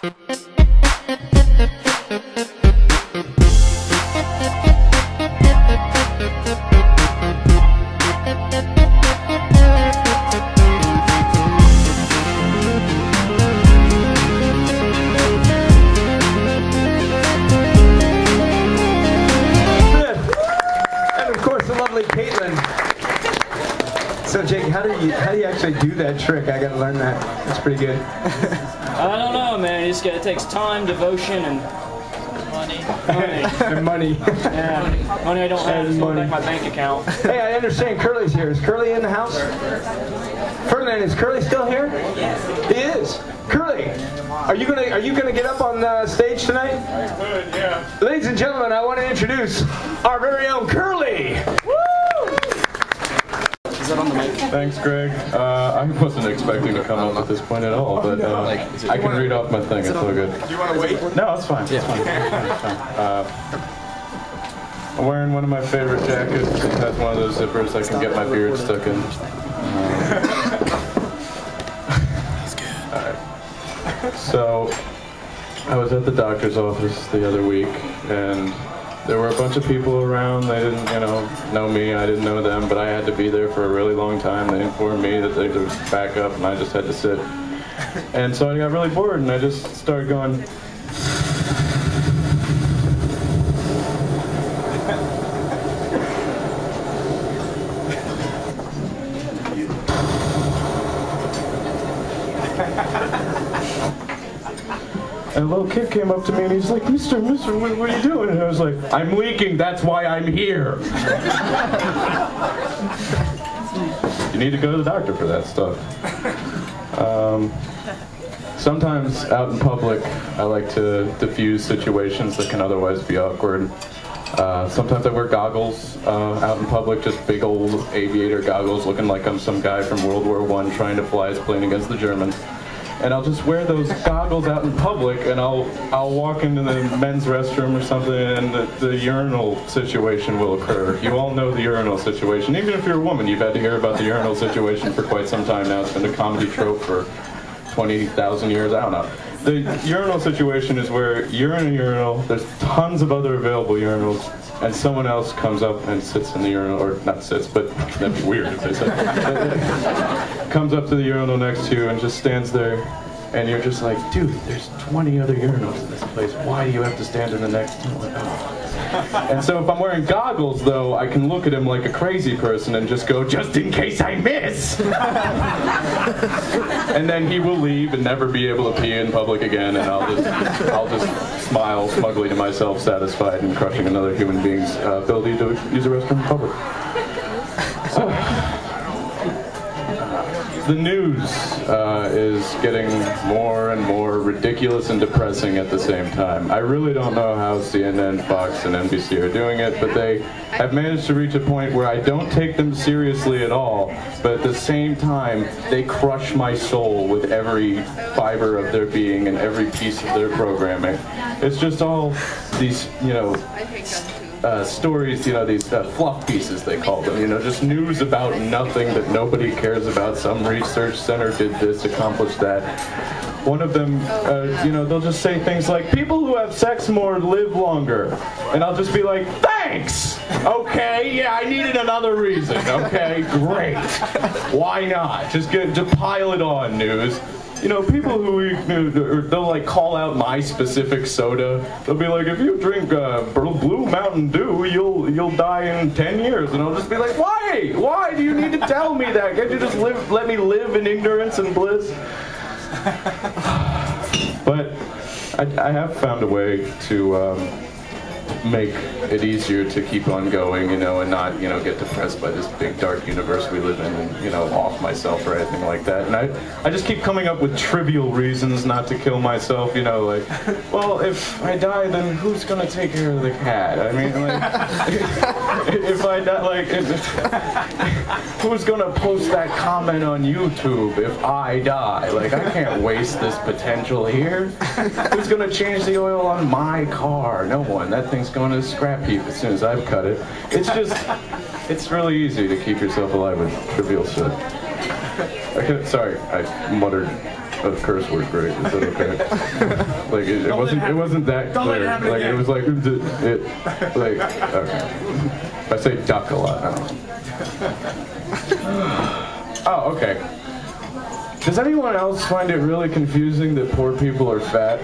So Jake, how do you actually do that trick? I gotta learn that. That's pretty good. I don't know, man. It takes time, devotion, and money. And money. Yeah, money I don't have is going back my bank account. Hey, I understand Curly's here. Is Curly in the house? Ferdinand, is Curly still here? Yes. He is. Curly, are you gonna get up on stage tonight? I could, yeah. Ladies and gentlemen, I want to introduce our very own Curly. Thanks, Greg. I wasn't expecting to come up at this point at all, but I can read off my thing. It's all good. Do you want to wait? No, it's fine. It's fine. It's fine. I'm wearing one of my favorite jackets. It has one of those zippers I can get my beard stuck in. Alright. So, I was at the doctor's office the other week, and there were a bunch of people around. They didn't, know me. I didn't know them, but I had to be there for a really long time. They informed me that there was backup, and I just had to sit. And so I got really bored, and I just started going. And a little kid came up to me and he's like, Mister, what are you doing? And I was like, I'm leaking, that's why I'm here. You need to go to the doctor for that stuff. Sometimes out in public, I like to diffuse situations that can otherwise be awkward. Sometimes I wear goggles out in public, just big old aviator goggles, looking like I'm some guy from World War I trying to fly his plane against the Germans. And I'll just wear those goggles out in public, and I'll walk into the men's restroom or something, and the urinal situation will occur. You all know the urinal situation. Even if you're a woman, you've had to hear about the urinal situation for quite some time now. It's been a comedy trope for 20,000 years, I don't know. The urinal situation is where you're in a urinal, there's tons of other available urinals, and someone else comes up and sits in the urinal, or not sits, but that'd be weird if they said. Comes up to the urinal next to you and just stands there, and you're just like, dude, there's 20 other urinals in this place. Why do you have to stand in the next one? And so if I'm wearing goggles, though, I can look at him like a crazy person and just go, just in case I miss! And then he will leave and never be able to pee in public again, and I'll just smile smugly to myself, satisfied in crushing another human being's ability to use a restroom in public. The news is getting more and more ridiculous and depressing at the same time. I really don't know how CNN, Fox, and NBC are doing it, but they have managed to reach a point where I don't take them seriously at all, but at the same time, they crush my soul with every fiber of their being and every piece of their programming. It's just all these, stories, these fluff pieces, they call them, just news about nothing that nobody cares about. Some research center did this, accomplished that. One of them, they'll just say things like, people who have sex more live longer. And I'll just be like, thanks! Okay, yeah, I needed another reason. Okay, great. Why not? Just pile it on, news. People they'll like call out my specific soda. They'll be like, if you drink Blue Mountain Dew, you'll die in 10 years. And I'll just be like, why? Why do you need to tell me that? Can't you just let me live in ignorance and bliss? But I have found a way to make it easier to keep on going, and not, get depressed by this big dark universe we live in and, off myself or anything like that. And I just keep coming up with trivial reasons not to kill myself, like, well, if I die, then who's gonna take care of the cat? I mean, like, if I die, like, who's gonna post that comment on YouTube if I die? Like, I can't waste this potential here. Who's gonna change the oil on my car? No one. That thing's going to the scrap heap as soon as I've cut it. It's really easy to keep yourself alive with trivial shit. Sorry, I muttered a curse word, Greg. Is that okay? it wasn't that clear. Like it was like okay. I say duck a lot. I don't know. Oh, okay. Does anyone else find it really confusing that poor people are fat?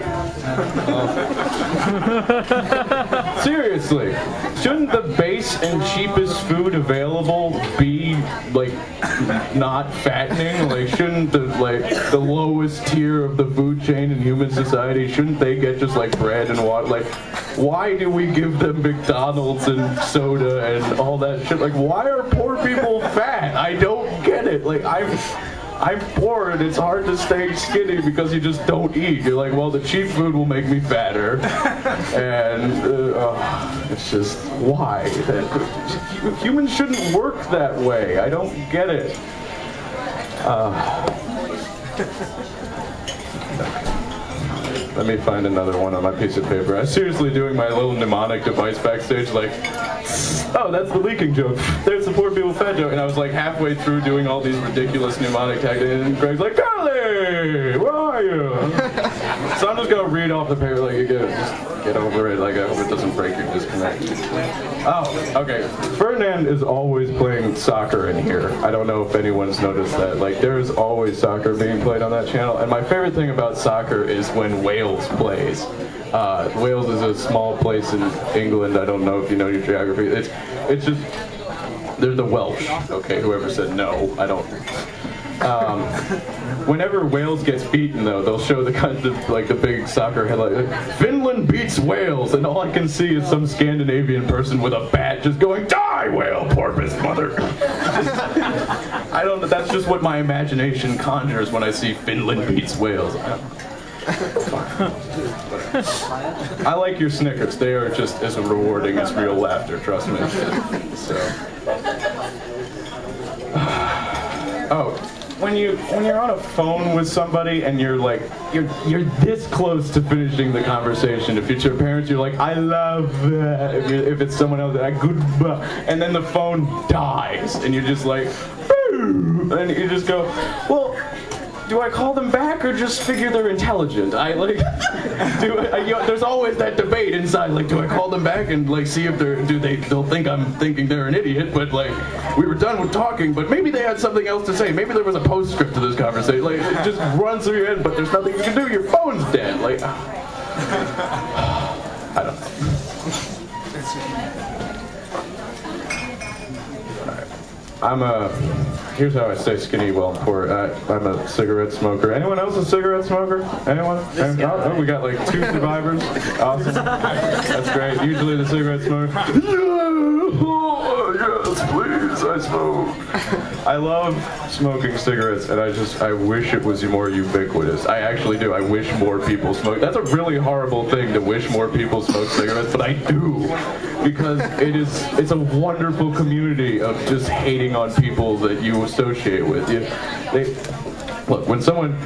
Seriously, shouldn't the base and cheapest food available be like not fattening? Like, shouldn't the lowest tier of the food chain in human society, shouldn't they get just like bread and water? Like, why do we give them McDonald's and soda and all that shit? Like, why are poor people fat? I don't get it. Like, I'm poor and it's hard to stay skinny because you just don't eat. You're like, well, the cheap food will make me fatter. And it's just, why? Humans shouldn't work that way. I don't get it. Let me find another one on my piece of paper. I was seriously doing my little mnemonic device backstage, like, oh, that's the leaking joke. There's the poor people fat joke. And I was like halfway through doing all these ridiculous mnemonic tags, and Greg's like, Carly, where are you? So I'm just gonna read off the paper, like, just get over it. Like, I hope it doesn't break your disconnect. Oh, okay. Ferdinand is always playing soccer in here. I don't know if anyone's noticed that. Like, there is always soccer being played on that channel. And my favorite thing about soccer is when Wales plays. Wales is a small place in England. I don't know if you know your geography. It's just, they're the Welsh. Okay, whoever said no, I don't. Whenever Wales gets beaten, though, they'll show the big soccer headline, like, Finland beats Wales, and all I can see is some Scandinavian person with a bat just going, die, whale, porpoise mother. I don't know. That's just what my imagination conjures when I see Finland beats Wales. I like your Snickers. They are just as rewarding as real laughter, trust me. So. Oh, when you're on a phone with somebody and you're this close to finishing the conversation. If it's your parents, you're like, I love that. If it's someone else, goodbye. And then the phone dies, and you're just like, and you just go, well, do I call them back or just figure they're intelligent? There's always that debate inside. Like, do I call them back and like see if they'll think I'm thinking they're an idiot? But like, we were done with talking, but maybe they had something else to say. Maybe there was a postscript to this conversation. Like, it just runs through your head, but there's nothing you can do. Your phone's dead. Like, I don't know. Here's how I stay skinny while I'm poor. I'm a cigarette smoker. Anyone else a cigarette smoker? Anyone? Oh, we got like 2 survivors. Awesome. That's great. Usually the cigarette smoker. Yes, please, I smoke. I love smoking cigarettes, and I wish it was more ubiquitous. I actually do. I wish more people smoke. That's a really horrible thing to wish more people smoke cigarettes, but I do. Because it's a wonderful community of just hating on people that you associate with. Look, when someone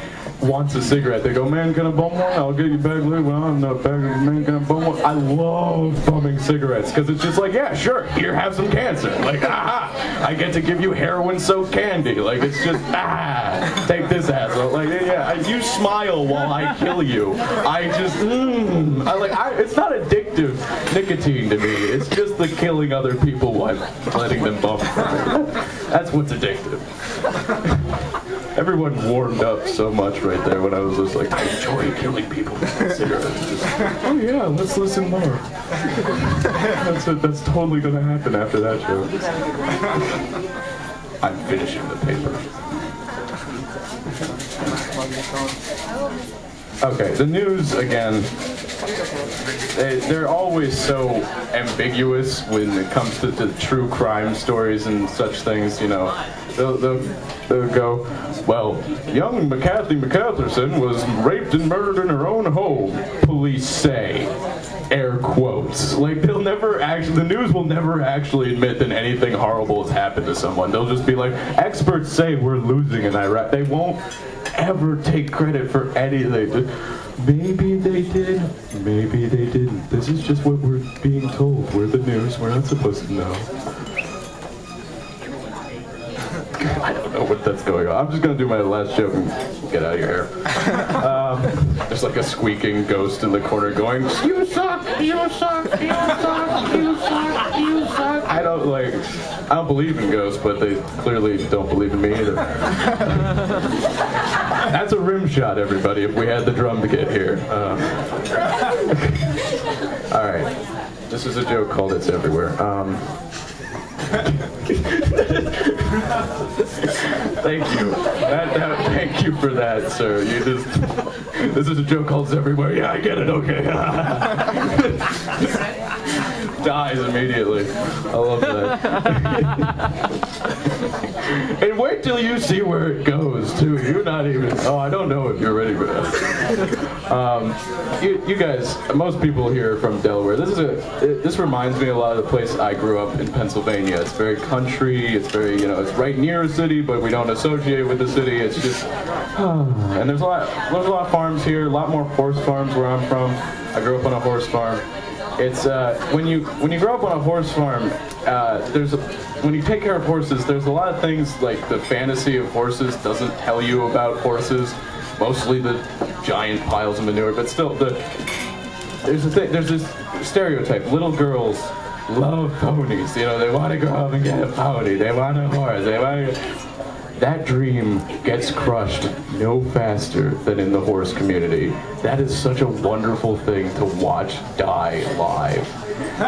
wants a cigarette, they go, man, can I bum one? I'll get you back later. Well, I'm not back. Man, can I bum one? I love bumming cigarettes because it's just like, yeah, sure, here, have some cancer. Like, I get to give you heroin-soaked candy. Like, it's just, take this asshole. Like, yeah, you smile while I kill you. I just, it's not addictive nicotine to me. It's just the killing other people while letting them bum. That's what's addictive. Everyone warmed up so much right there when I was just like, I enjoy killing people with cigarettes. Just, oh yeah, let's listen more. That's totally gonna happen after that show. I'm finishing the paper. Okay, the news again. They're always so ambiguous when it comes to true crime stories and such things, you know. They'll go, well, young Kathy McCatherson was raped and murdered in her own home, police say. Air quotes. Like, the news will never actually admit that anything horrible has happened to someone. They'll just be like, experts say we're losing in Iraq. They won't ever take credit for anything. Maybe they did, maybe they didn't. This is just what we're being told. We're the news, we're not supposed to know. I don't know know what that's going on. I'm just gonna do my last joke and get out of your hair. There's like a squeaking ghost in the corner going, "You suck, you suck, you suck, you suck, you suck." I don't believe in ghosts, but they clearly don't believe in me either. That's a rim shot, everybody, if we had the drum to get here. All right. This is a joke called It's Everywhere. Thank you. Thank you for that, sir. This is a joke called It's Everywhere. Yeah, I get it. Okay. Dies immediately. I love that. And wait till you see where it goes, too. You're not even... Oh, I don't know if you're ready for that. You guys, most people here are from Delaware. This reminds me a lot of the place I grew up in Pennsylvania. It's very country. It's very, it's right near a city, but we don't associate with the city. It's just... And there's a lot of farms here, a lot more horse farms where I'm from. I grew up on a horse farm. It's when you grow up on a horse farm, when you take care of horses, there's a lot of things like the fantasy of horses doesn't tell you about horses. Mostly the giant piles of manure, but still there's this stereotype. Little girls love ponies. They want to grow up and get a pony. They want a horse. That dream gets crushed no faster than in the horse community. That is such a wonderful thing to watch die live.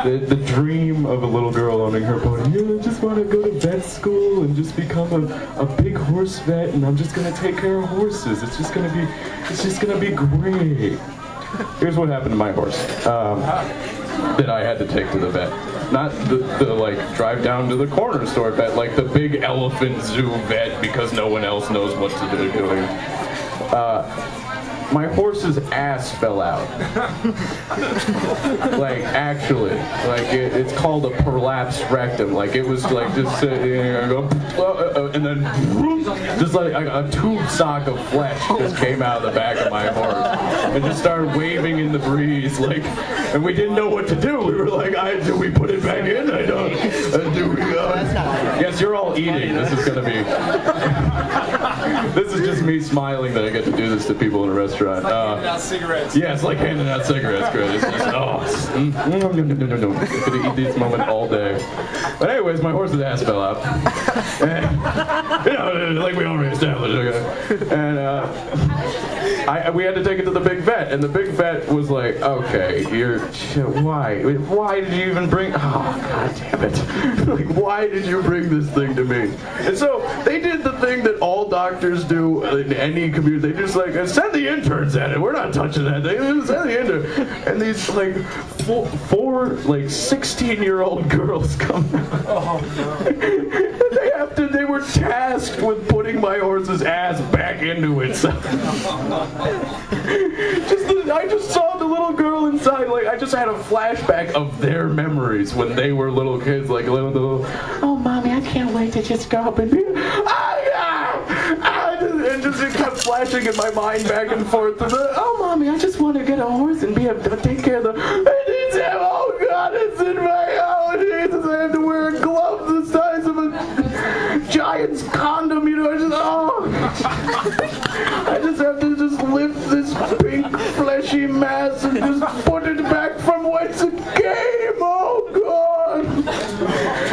The dream of a little girl owning her pony. I just want to go to vet school and just become a big horse vet, and I'm just gonna take care of horses. It's just gonna be great. Here's what happened to my horse. That I had to take to the vet. Not the drive down to the corner store vet, like the big elephant zoo vet because no one else knows what to do doing. My horse's ass fell out. Actually. It's called a prolapsed rectum. It was just sitting here and go, and then just like a tube sock of flesh just came out of the back of my horse and just started waving in the breeze, and we didn't know what to do. We were like, do we put it back in? I don't. Do we? Yes, you're all eating. This is gonna be. This is just me smiling that I get to do this to people in a restaurant. Handing out cigarettes. Yeah, it's like handing out cigarettes, Chris. It's just, I'm gonna eat this moment all day. But anyways, my horse's ass fell out. And, like we already established, okay. And we had to take it to the big vet, and the big vet was like, okay, why did you even bring, oh, god damn it. Why did you bring this thing to me? And so, they did the thing that all doctors do in any community. They just send the interns at it. We're not touching that. They send the interns. And these four 16-year-old girls come out. Oh no. They were tasked with putting my horse's ass back into itself. I just saw the little girl inside. I just had a flashback of their memories when they were little kids. Oh, mommy, I can't wait to just go up and be. And it kept flashing in my mind back and forth. Oh, mommy, I just want to get a horse and take care of the. Oh God, it's in my. Oh Jesus, I have to wear a glove the size of a giant's condom. I just have to lift this pink fleshy mass and just put it back from whence it came. Oh God!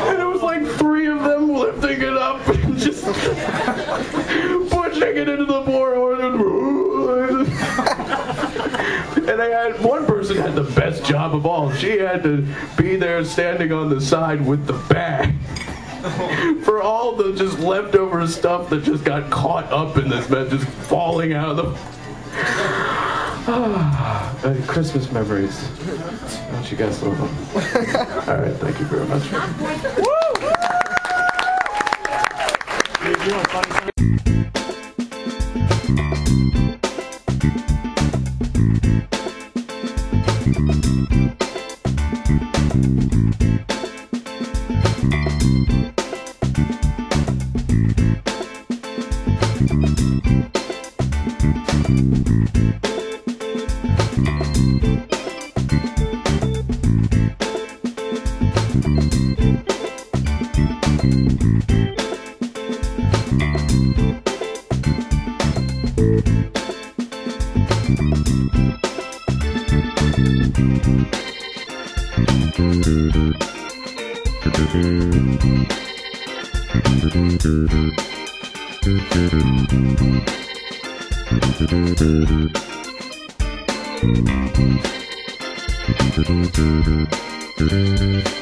And it was three of them lifting it up and just pushing it into the poor horse. And one person had the best job of all. She had to be there standing on the side with the bag for all the just leftover stuff that just got caught up in this mess, just falling out of the Christmas memories. Don't you guys love them? All right, thank you very much. Thank you.